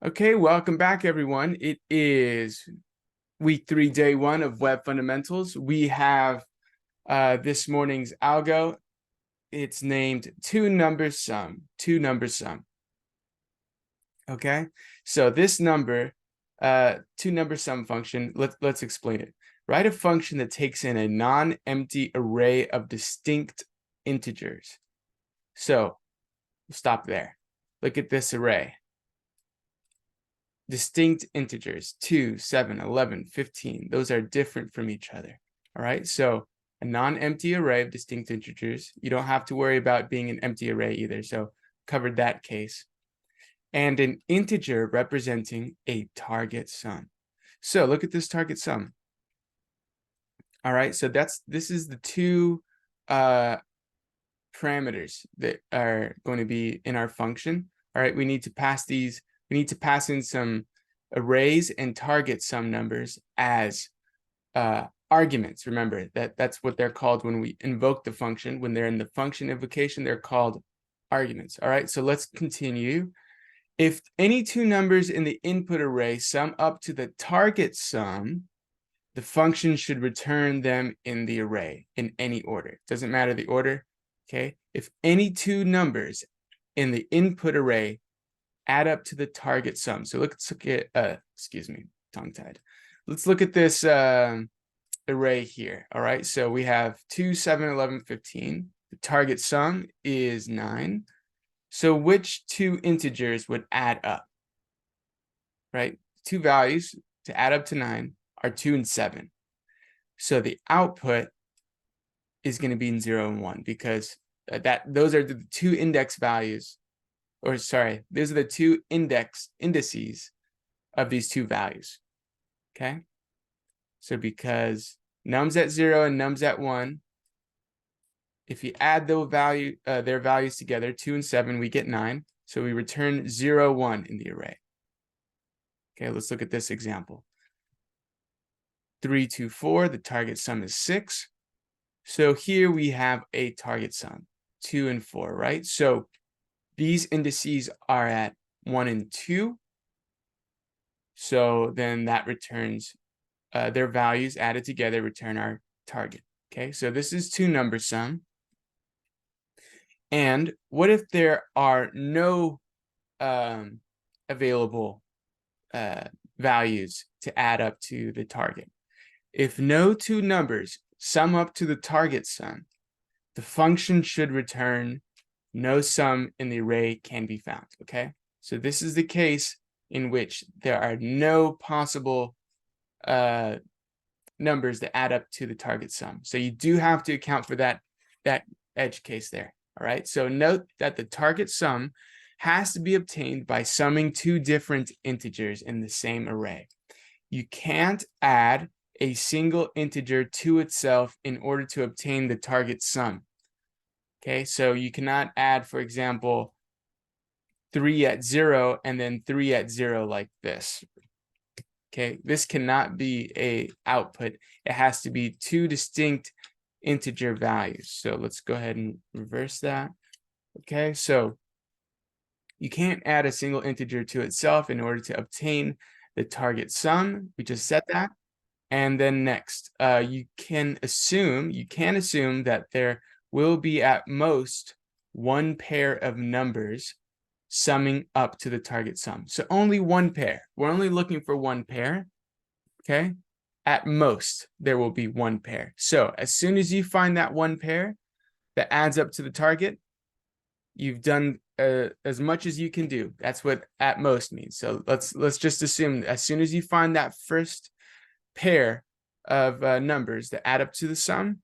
Okay, welcome back, everyone. It is week 3, day 1 of Web Fundamentals. We have this morning's algo. It's named two-number sum. Okay, so this number, two-number sum function, let's explain it. Write a function that takes in a non-empty array of distinct integers. So stop there. Look at this array. Distinct integers, 2, 7, 11, 15. Those are different from each other. All right, so a non-empty array of distinct integers. You don't have to worry about being an empty array either, so covered that case. And an integer representing a target sum. So look at this target sum. All right, so this is the two parameters that are going to be in our function. All right, we need to pass in some arrays and target sum numbers as arguments. Remember that's what they're called when we invoke the function. When they're in the function invocation, they're called arguments. All right, so let's continue. If any two numbers in the input array sum up to the target sum, the function should return them in the array in any order. Doesn't matter the order. Okay, if any two numbers in the input array add up to the target sum. So let's look at, excuse me, tongue-tied. Let's look at this array here. All right, so we have 2, 7, 11, 15. The target sum is 9. So which two integers would add up? Right, two values to add up to 9 are 2 and 7. So the output is going to be in 0 and 1 because those are the two index values. Or sorry, these are the two indices of these two values. Okay, so because num's at 0 and num's at 1, if you add their values together, 2 and 7, we get 9. So we return 0, 1 in the array. Okay, let's look at this example. 3, 2, 4, the target sum is 6. So here we have a target sum, 2 and 4, right? So these indices are at 1 and 2. So then that returns their values added together return our target. Okay, so this is two-number sum. And what if there are no available values to add up to the target? If no two numbers sum up to the target sum, the function should return no sum in the array can be found. Okay, so this is the case in which there are no possible numbers that add up to the target sum. So you do have to account for that edge case there. All right, so note that the target sum has to be obtained by summing two different integers in the same array. You can't add a single integer to itself in order to obtain the target sum. Okay, so you cannot add, for example, 3 at 0 and then 3 at 0 like this. Okay, this cannot be a output. It has to be two distinct integer values. So let's go ahead and reverse that. Okay, so you can't add a single integer to itself in order to obtain the target sum. We just set that. And then next, you can assume that there will be at most one pair of numbers summing up to the target sum. So only one pair. We're only looking for one pair. Okay, at most there will be one pair. So as soon as you find that one pair that adds up to the target, you've done as much as you can do. That's what at most means. So let's just assume as soon as you find that first pair of numbers that add up to the sum,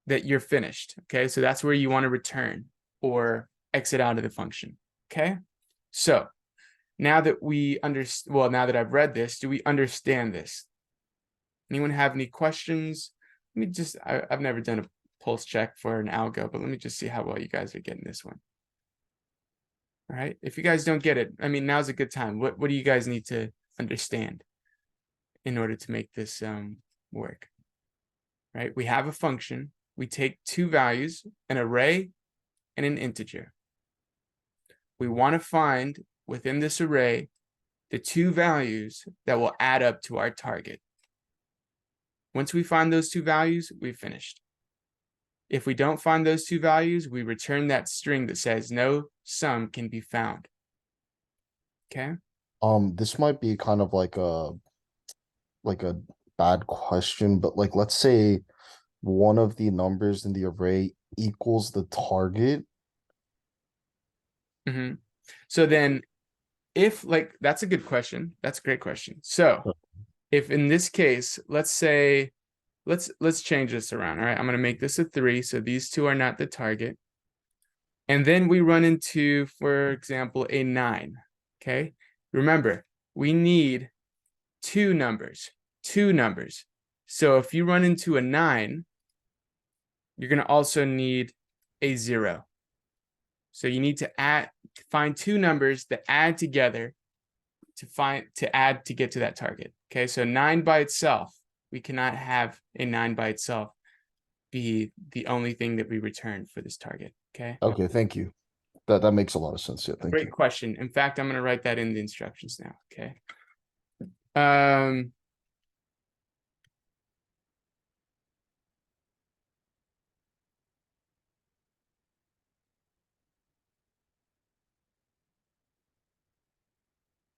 that you're finished. Okay, so that's where you want to return or exit out of the function. Okay, so now that now that I've read this, do we understand this? Anyone have any questions? Let me just, I've never done a pulse check for an algo, but let me just see how well you guys are getting this one. All right, if you guys don't get it, I mean, now's a good time. What do you guys need to understand in order to make this work? Right, we have a function. We take two values, an array and an integer. We want to find within this array the two values that will add up to our target. Once we find those two values, we've finished. If we don't find those two values, we return that string that says no sum can be found. Okay. This might be kind of like a bad question, but like let's say one of the numbers in the array equals the target. Mm-hmm. So then if like, that's a good question. That's a great question. So if in this case, let's say, let's change this around. All right. I'm going to make this a 3. So these two are not the target. And then we run into, for example, a 9. Okay. Remember, we need two numbers. So if you run into a 9, you're going to also need a 0. So you need to find two numbers that add together to get to that target. Okay, so 9 by itself, we cannot have a 9 by itself be the only thing that we return for this target. Okay. Okay, thank you. That makes a lot of sense. Yeah, thank Great you. question. In fact, I'm going to write that in the instructions now. Okay.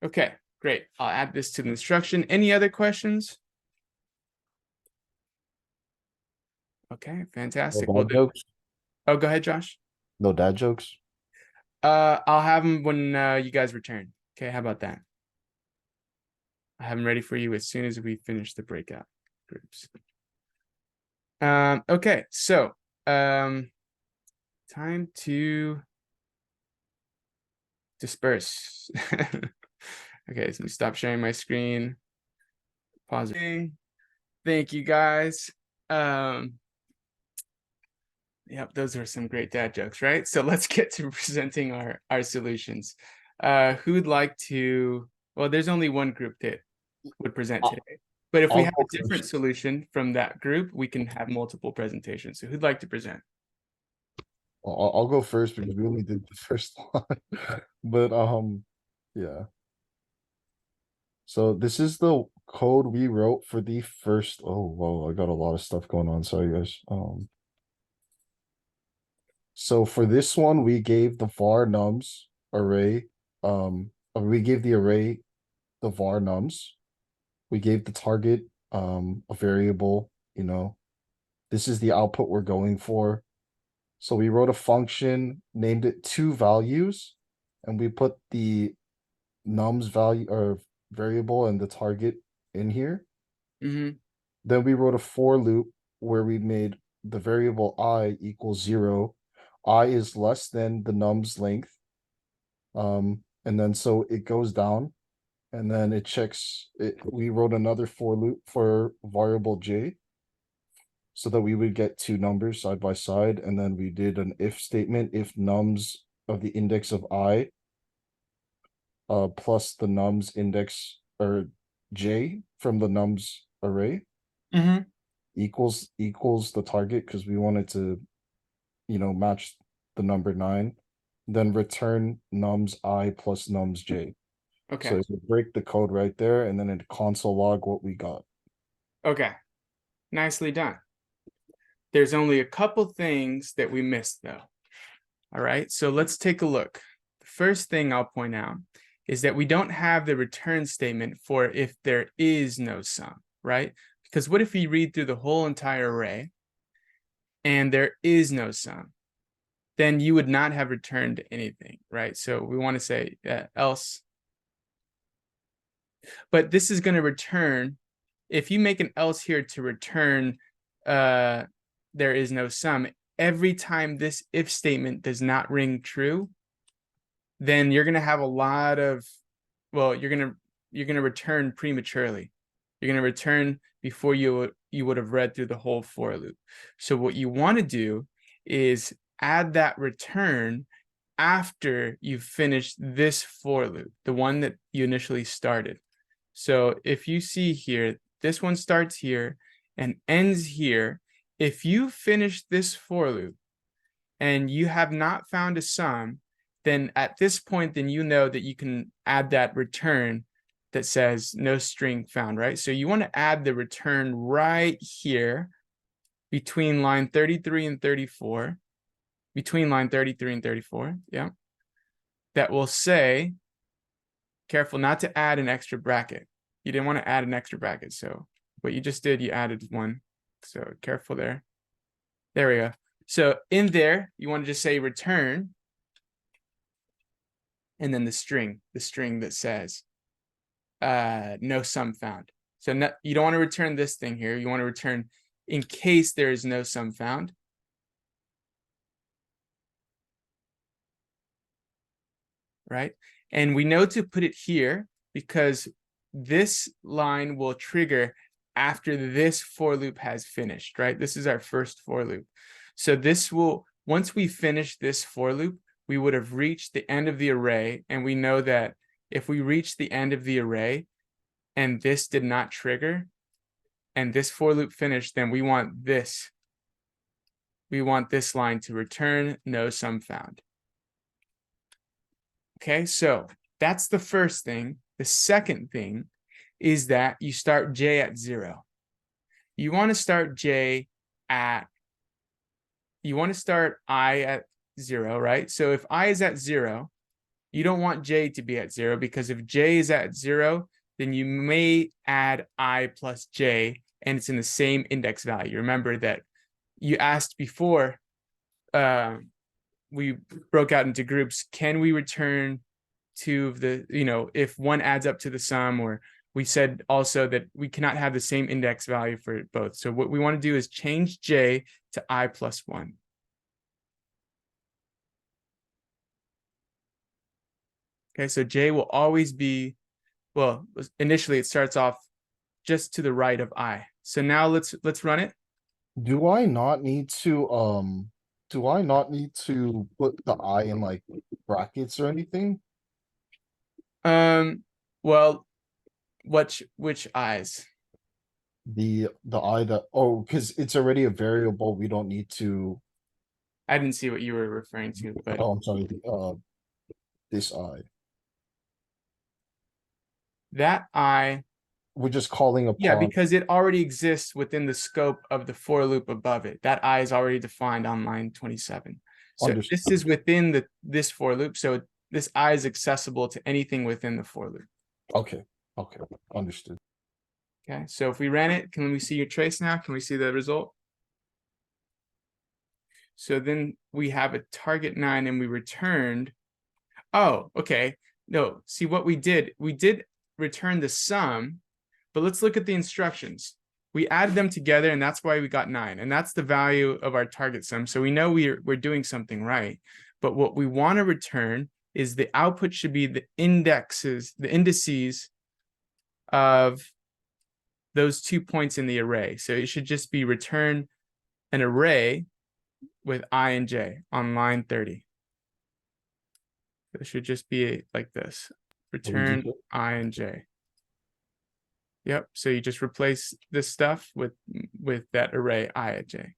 Okay, great. I'll add this to the instruction. Any other questions? Okay, fantastic. No Well, dad jokes? oh, go ahead, Josh. No dad jokes? I'll have them when you guys return. Okay, how about that? I have them ready for you as soon as we finish the breakout groups. Okay, so time to disperse. Okay, so let me stop sharing my screen. Pause. Thank you guys. Yep, those are some great dad jokes, right? So let's get to presenting our solutions. Who'd like to? Well, there's only one group that would present today. But if we I'll have go a different first. solution from that group, we can have multiple presentations. So who'd like to present? I'll go first because we only did the first one. But yeah. So this is the code we wrote for the first. Oh, whoa, I got a lot of stuff going on. Sorry, guys. So for this one, we gave the var nums array. We gave the array the var nums. We gave the target a variable. This is the output we're going for. So we wrote a function, named it two values, and we put the nums value or variable and the target in here. Mm-hmm. Then we wrote a for loop where we made the variable I equals 0. I is less than the nums length. And then so it goes down, and then it checks it. We wrote another for loop for variable j so that we would get two numbers side by side, and then we did an if statement if nums of the index of I plus the nums index or j from the nums array Mm-hmm. equals the target, because we wanted to match the number 9, then return nums I plus nums j. So Okay. it would break the code right there, and then it console log what we got. Okay. Nicely done. There's only a couple things that we missed though. All right, so let's take a look. The first thing I'll point out is that we don't have the return statement for if there is no sum, right? Because what if you read through the whole entire array and there is no sum? Then you would not have returned anything, right? So we want to say else. But this is going to return, if you make an else here to return there is no sum, every time this if statement does not ring true, then you're going to have a lot of, well, you're going to return prematurely. You're going to return before you would have read through the whole for loop. So what you want to do is add that return after you've finished this for loop, the one that you initially started. So if you see here, this one starts here and ends here. If you finish this for loop and you have not found a sum, then at this point, then you know that you can add that return that says no string found, right? So you want to add the return right here between line 33 and 34, between line 33 and 34, yeah. That will say, careful not to add an extra bracket. You didn't want to add an extra bracket, so what you just did, you added one. So careful there. There we go. So in there, you want to just say return, and then the string that says no sum found. So you don't want to return this thing here. You want to return in case there is no sum found. Right? And we know to put it here because this line will trigger after this for loop has finished, right? This is our first for loop. So this will, once we finish this for loop, we would have reached the end of the array. And we know that if we reach the end of the array and this did not trigger and this for loop finished, then we want this. We want this line to return no sum found. Okay, so that's the first thing. The second thing is that you start J at 0. You want to start I at 0, right? So if I is at 0, you don't want J to be at 0, because if J is at 0, then you may add I plus J and it's in the same index value. Remember that you asked before, we broke out into groups. Can we return two of the, if one adds up to the sum, or we said also that we cannot have the same index value for both. So what we want to do is change J to I plus 1. Okay, so J will always be, well, initially it starts off just to the right of I. So now let's run it. Do I not need to put the I in like brackets or anything? Well, which I's? The I that, oh, because it's already a variable, we don't need to. I didn't see what you were referring to, but Oh, I'm sorry, this I. that I, We're just calling yeah, upon. because it already exists within the scope of the for loop above it. That I is already defined on line 27. So this is within this for loop. So this I is accessible to anything within the for loop. Okay, understood. Okay, so if we ran it, can we see your trace now? Can we see the result? So then we have a target 9 and we returned. Oh, okay. No, see what we did return the sum, but let's look at the instructions. We added them together and that's why we got 9. And that's the value of our target sum. So we know we're doing something right. But what we want to return is the output should be the indices of those 2 points in the array. So it should just be return an array with I and J on line 30. So it should just be like this. Return I and J. Yep. So you just replace this stuff with that array I at J.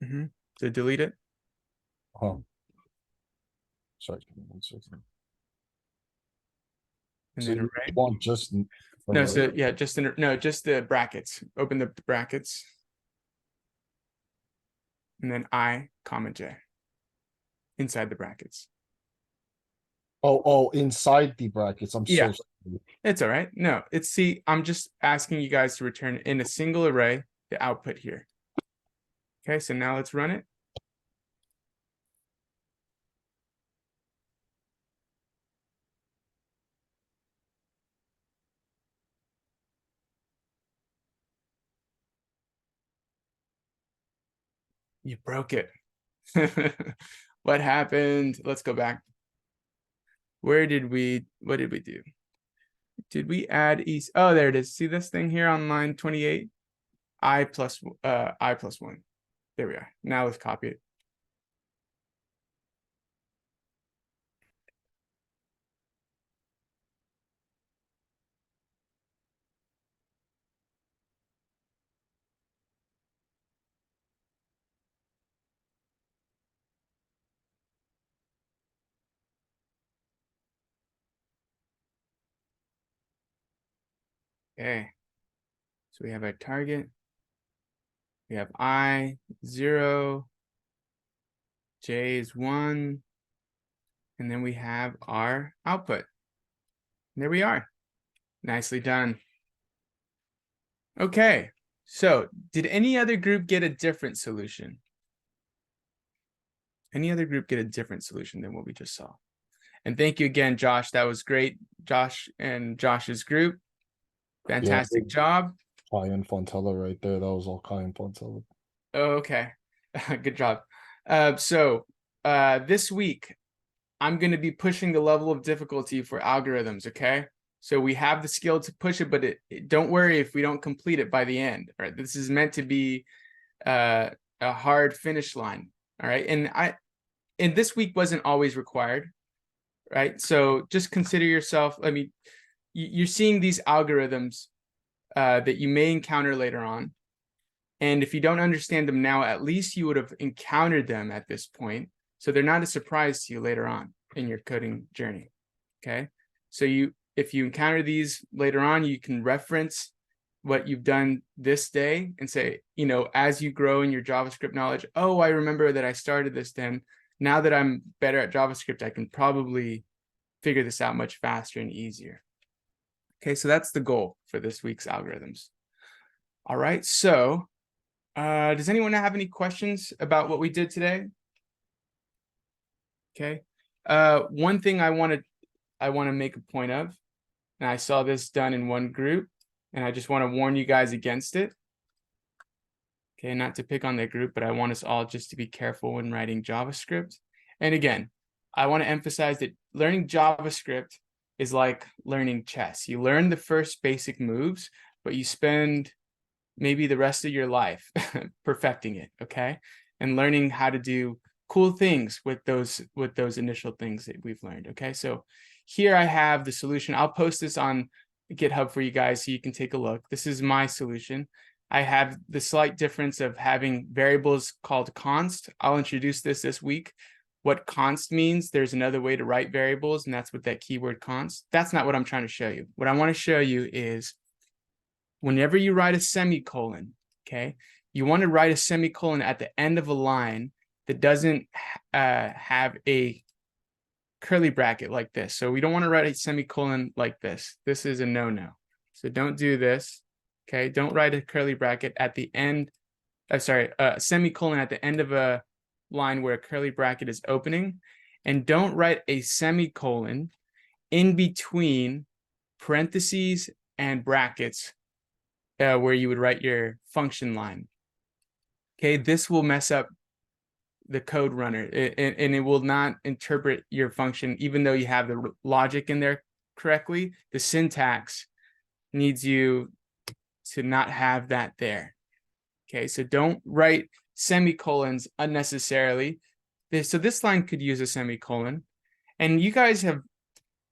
So delete it. Sorry, 1 second. And So then you array. want just No, so yeah, just the brackets. Open the brackets. And then I, comma J. Inside the brackets. Oh, inside the brackets. I'm Yeah. so sorry. It's all right. No, I'm just asking you guys to return in a single array the output here. Okay, so now let's run it. You broke it. What happened? Let's go back. What did we do? Did we add east? Oh, there it is. See this thing here on line 28? I plus 1. There we are. Now let's copy it. Okay. So we have our target. We have I 0, J is 1, and then we have our output. There we are. Nicely done. Okay, so did any other group get a different solution? Any other group get a different solution than what we just saw? And thank you again, Josh. That was great. Josh and Josh's group. Yeah, Fantastic job. Kai and Fontella right there. That was all Kai and Fontella. Oh, okay. Good job. This week, I'm going to be pushing the level of difficulty for algorithms, okay? So we have the skill to push it, but don't worry if we don't complete it by the end. All right, this is meant to be a hard finish line. All right, and this week wasn't always required, right? So just consider yourself. I mean, you're seeing these algorithms that you may encounter later on, and if you don't understand them now, at least you would have encountered them at this point, so they're not a surprise to you later on in your coding journey. Okay, so if you encounter these later on, you can reference what you've done this day and say, as you grow in your JavaScript knowledge, oh, I remember that I started this then. Now that I'm better at JavaScript, I can probably figure this out much faster and easier. Okay, so that's the goal for this week's algorithms. All right, so does anyone have any questions about what we did today? Okay, one thing I want to make a point of, and I saw this done in one group, and I just want to warn you guys against it. Okay, not to pick on their group, but I want us all just to be careful when writing JavaScript. And again, I want to emphasize that learning JavaScript is like learning chess. You learn the first basic moves, but you spend maybe the rest of your life perfecting it, okay? And learning how to do cool things with those initial things that we've learned, okay? So here I have the solution. I'll post this on GitHub for you guys so you can take a look. This is my solution. I have the slight difference of having variables called const. I'll introduce this week. What const means, there's another way to write variables, and that's with that keyword const. That's not what I'm trying to show you. What I want to show you is whenever you write a semicolon, okay, you want to write a semicolon at the end of a line that doesn't have a curly bracket like this. So we don't want to write a semicolon like this. This is a no-no. So don't do this. Okay, don't write a curly bracket at the end. A semicolon at the end of a line where a curly bracket is opening. And don't write a semicolon in between parentheses and brackets where you would write your function line. Okay, this will mess up the code runner, and it will not interpret your function, even though you have the logic in there correctly. The syntax needs you to not have that there. Okay, so don't write semicolons unnecessarily. So this line could use a semicolon, and you guys have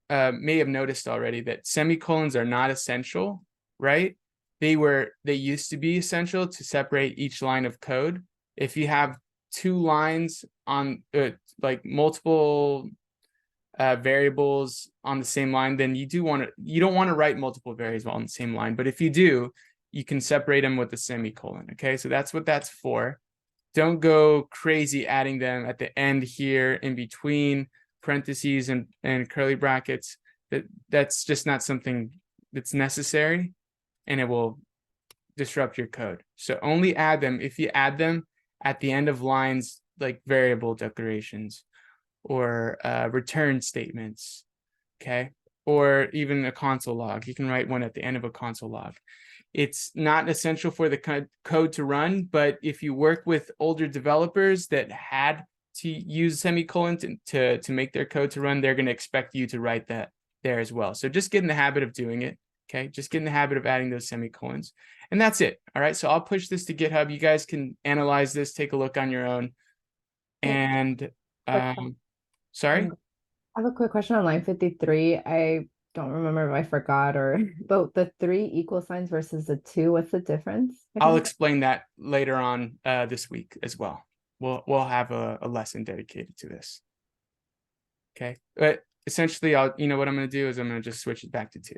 may have noticed already that semicolons are not essential, right? They used to be essential to separate each line of code. If you have two lines on like multiple variables on the same line, then you don't want to write multiple variables on the same line. But if you do, you can separate them with a semicolon. Okay, so that's what that's for. Don't go crazy adding them at the end here in between parentheses and curly brackets. That's just not something that's necessary, and it will disrupt your code. So only add them if you add them at the end of lines like variable declarations or return statements, okay? Or even a console log. You can write one at the end of a console log. It's not essential for the code to run, but if you work with older developers that had to use semicolons to make their code to run, they're going to expect you to write that there as well. So just get in the habit of doing it, okay? Just get in the habit of adding those semicolons. And that's it. All right, so I'll push this to GitHub. You guys can analyze this, take a look on your own. And sorry? I have a quick question on line 53. I don't remember if I forgot but the 3 equal signs versus the 2, what's the difference? I'll explain that later on this week as well. We'll have a lesson dedicated to this. Okay, but essentially, what I'm going to do is I'm going to just switch it back to 2.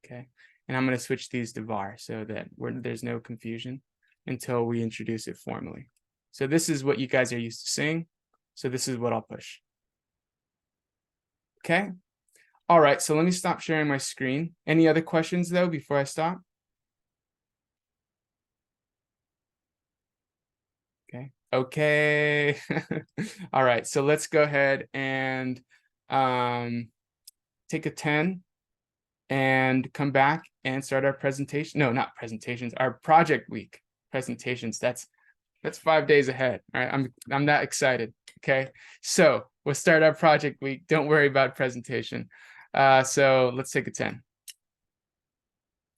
Okay, And I'm going to switch these to var so that there's no confusion until we introduce it formally. So this is what you guys are used to seeing. So this is what I'll push. Okay. All right. So let me stop sharing my screen. Any other questions though before I stop? Okay. Okay. All right. So let's go ahead and take a 10 and come back and start our presentation. No, not presentations, our project week presentations. That's 5 days ahead. All right. I'm that excited. Okay. So we'll start our project week. Don't worry about presentation. So let's take a 10.